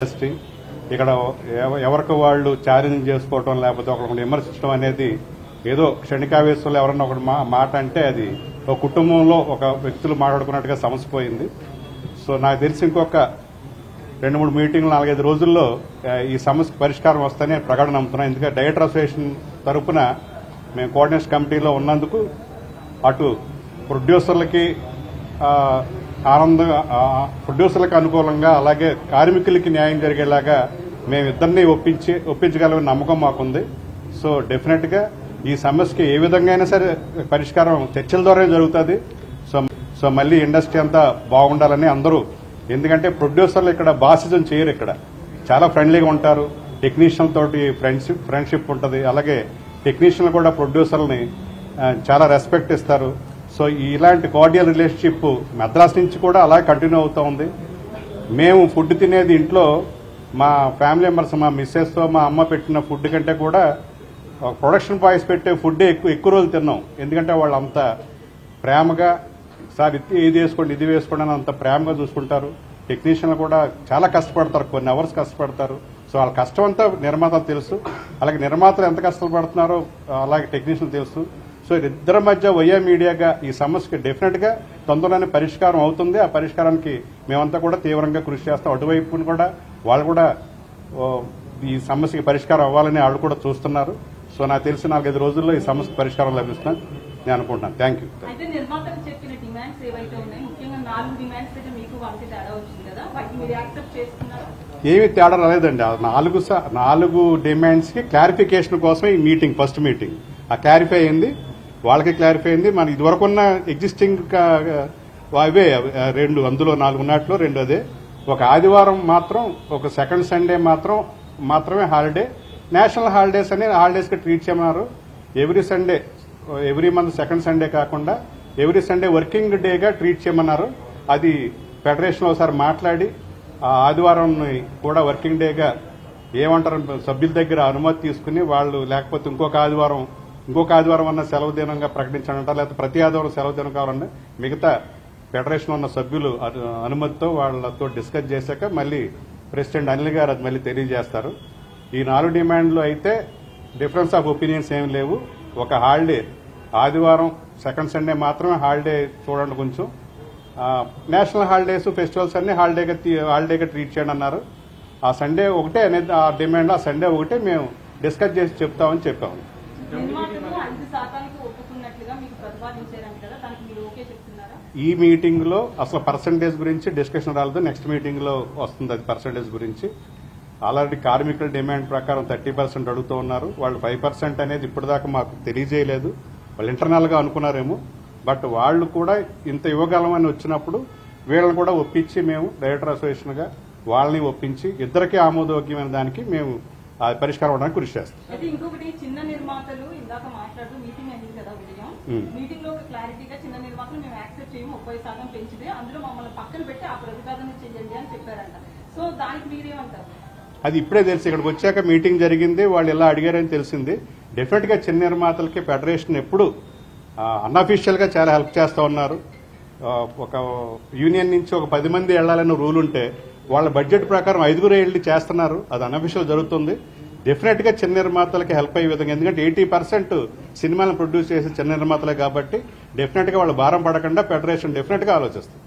Industry ఇక్కడ ఎవరికి వాళ్ళు ఛాలెంజ్ చేసుకోవటం లేకపోతే ఒకరిని విమర్శించడం అనేది ఏదో క్షణికావేశంలో ఎవరన్నా ఒక మాట అంటే అది ఒక కుటుంబంలో ఒక వ్యక్తులు మాట్లాడుకున్నట్టుగా సమసిపోయింది. సో నాకు తెలిసి ఇంకొక 2-3 మీటింగ్లు 4-5 రోజుల్లో ఈ సమస్యకు పరిష్కారం వస్తాయని ప్రకటన నమ్ముతున్నాం. ఎందుకంటే డైరెక్టర్ అసోసియేషన్ తరఫున మేము కోఆర్డినేషన్ కమిటీలో ఉన్నందుకు అటు ప్రొడ్యూసర్లకి ప్రొడ్యూసర్లకు అనుకూలంగా అలాగే కార్మికులకి న్యాయం జరిగేలాగా మేము ఇద్దరిని ఒప్పించగలమని నమ్మకం మాకుంది. సో డెఫినెట్ గా ఈ సమస్యకి ఏ విధంగా అయినా సరే పరిష్కారం చర్చల ద్వారానే జరుగుతుంది. సో మళ్ళీ ఇండస్ట్రీ అంతా బాగుండాలని అందరూ, ఎందుకంటే ప్రొడ్యూసర్లు ఇక్కడ బాసిజం చేయరు, ఇక్కడ చాలా ఫ్రెండ్లీగా ఉంటారు, టెక్నీషియన్ తోటి ఫ్రెండ్షిప్ ఉంటుంది, అలాగే టెక్నీషియన్లు కూడా ప్రొడ్యూసర్లని చాలా రెస్పెక్ట్ ఇస్తారు. సో ఇలాంటి కార్డియల్ రిలేషన్షిప్ మద్రాస్ నుంచి కూడా అలా కంటిన్యూ అవుతూ ఉంది. మేము ఫుడ్ తినేది ఇంట్లో మా ఫ్యామిలీ మెంబర్స్, మా మిస్సెస్తో మా అమ్మ పెట్టిన ఫుడ్ కంటే కూడా ప్రొడక్షన్ బాయ్స్ పెట్టే ఫుడ్ ఎక్కువ రోజులు తిన్నాం. ఎందుకంటే వాళ్ళు అంత ప్రేమగా సార్ ఇది వేసుకోండి ఇది వేసుకోండి అని అంత ప్రేమగా చూసుకుంటారు. టెక్నీషియన్లు కూడా చాలా కష్టపడతారు, కొన్ని అవర్స్ కష్టపడతారు. సో వాళ్ళ కష్టం అంతా నిర్మాతలు తెలుసు, అలాగే నిర్మాతలు ఎంత కష్టపడుతున్నారో అలాగే టెక్నీషియన్లు తెలుసు. సో ఇద్దరి మధ్య వయ్యా మీడియాగా ఈ సమస్యకి డెఫినెట్ గా తొందరలోనే పరిష్కారం అవుతుంది. ఆ పరిష్కారానికి మేమంతా కూడా తీవ్రంగా కృషి చేస్తాం. అటువైపు కూడా వాళ్ళు కూడా ఈ సమస్యకి పరిష్కారం అవ్వాలని వాళ్ళు కూడా చూస్తున్నారు. సో నాకు తెలిసి 4-5 రోజుల్లో ఈ సమస్య పరిష్కారం లభిస్తుందని నేను అనుకుంటున్నాను. Thank you. ఏమీ తేడా రాలేదండి. 4 డిమాండ్స్ కి క్లారిఫికేషన్ కోసం ఈ మీటింగ్, ఫస్ట్ మీటింగ్ ఆ క్లారిఫై అయింది, వాళ్ళకి క్లారిఫై అయింది. మన ఇదివరకు ఉన్న ఎగ్జిస్టింగ్ అవే 2, అందులో 4 ఉన్నట్లు 2 అదే. ఒక ఆదివారం మాత్రం, ఒక సెకండ్ సండే మాత్రమే హాలిడే. నేషనల్ హాలిడేస్ అని హాలిడేస్ కి ట్రీట్ చేయమన్నారు. Every Sunday, every month second Sunday కాకుండా ఎవ్రీ సండే వర్కింగ్ డేగా ట్రీట్ చేయమన్నారు. అది ఫెడరేషన్ ఒకసారి మాట్లాడి ఆ ఆదివారం కూడా వర్కింగ్ డేగా ఏమంటారు సభ్యుల దగ్గర అనుమతి తీసుకుని వాళ్ళు, లేకపోతే ఇంకొక ఆదివారం అన్న సెలవు దినంగా ప్రకటించాలంటారు, లేకపోతే ప్రతి ఆదివారం సెలవు దినం కావాలంటే మిగతా ఫెడరేషన్ ఉన్న సభ్యులు అనుమతితో వాళ్ళతో డిస్కస్ చేశాక మళ్ళీ ప్రెసిడెంట్ అనిల్ గారు అది మళ్ళీ తెలియజేస్తారు. ఈ 4 డిమాండ్లు అయితే డిఫరెన్స్ ఆఫ్ ఒపీనియన్స్ ఏమి లేవు. ఒక హాలిడే ఆదివారం సెకండ్ సండే మాత్రమే హాలిడే చూడండి కొంచెం. నేషనల్ హాలిడేస్ ఫెస్టివల్స్ అన్ని హాలిడేగా ట్రీట్ చేయండి అన్నారు. ఆ సండే ఒకటే అనేది ఆ డిమాండ్, ఆ సండే ఒకటే మేము డిస్కస్ చేసి చెప్తామని చెప్పాము. ఈ మీటింగ్ లో అసలు పర్సంటేజ్ గురించి డిస్కషన్ రాలేదు. నెక్స్ట్ మీటింగ్ లో వస్తుంది అది పర్సంటేజ్ గురించి. ఆల్రెడీ కార్మికుల డిమాండ్ ప్రకారం 30% అడుగుతూ ఉన్నారు. వాళ్ళు 5% అనేది ఇప్పటిదాకా మాకు తెలియజేయలేదు. వాళ్ళు ఇంటర్నల్ గా అనుకున్నారేమో, బట్ వాళ్ళు కూడా ఇంత ఇవ్వగలమని వచ్చినప్పుడు వీళ్ళని కూడా ఒప్పించి మేము డైరెక్టర్ అసోసియేషన్ గా వాళ్ళని ఒప్పించి ఇద్దరికీ ఆమోదయోగ్యమైన దానికి మేము పరిష్కారం అవడానికి కృషి చేస్తాం. ఇంకొకటి చిన్న నిర్మాతలు ఇందాక మాట్లాడుతూ మీటింగ్ అయింది కదా ఉదయం, మీటింగ్ లో క్లారిటీగా చిన్న నిర్మాతలు మేము యాక్సెప్ట్ చేయము, 30% పెంచితే అందులో మమ్మల్ని పక్కన పెట్టి ఆ ప్రతిపాదన చేయండి అని చెప్పారంట. సో దానికి మీరేమంటారు? అది ఇప్పుడే తెలిసి ఇక్కడికి వచ్చాక మీటింగ్ జరిగింది, వాళ్ళు ఇలా అడిగారని తెలిసింది. డెఫినెట్ గా చిన్న నిర్మాతలకి ఫెడరేషన్ ఎప్పుడు అన్అఫీషియల్ గా చాలా హెల్ప్ చేస్తా ఉన్నారు. ఒక యూనియన్ నుంచి ఒక 10 మంది వెళ్లాలన్న రూల్ ఉంటే వాళ్ళ బడ్జెట్ ప్రకారం 5 వెళ్ళి చేస్తున్నారు. అది అన్అఫీషియల్ జరుగుతుంది. డెఫినెట్ గా చిన్న నిర్మాతలకి హెల్ప్ అయ్యే విధంగా, ఎందుకంటే 80% సినిమాలను ప్రొడ్యూస్ చేసే చిన్న నిర్మాతలే కాబట్టి డెఫినెట్ గా వాళ్ళు భారం పడకుండా ఫెడరేషన్ డెఫినెట్ గా ఆలోచిస్తుంది.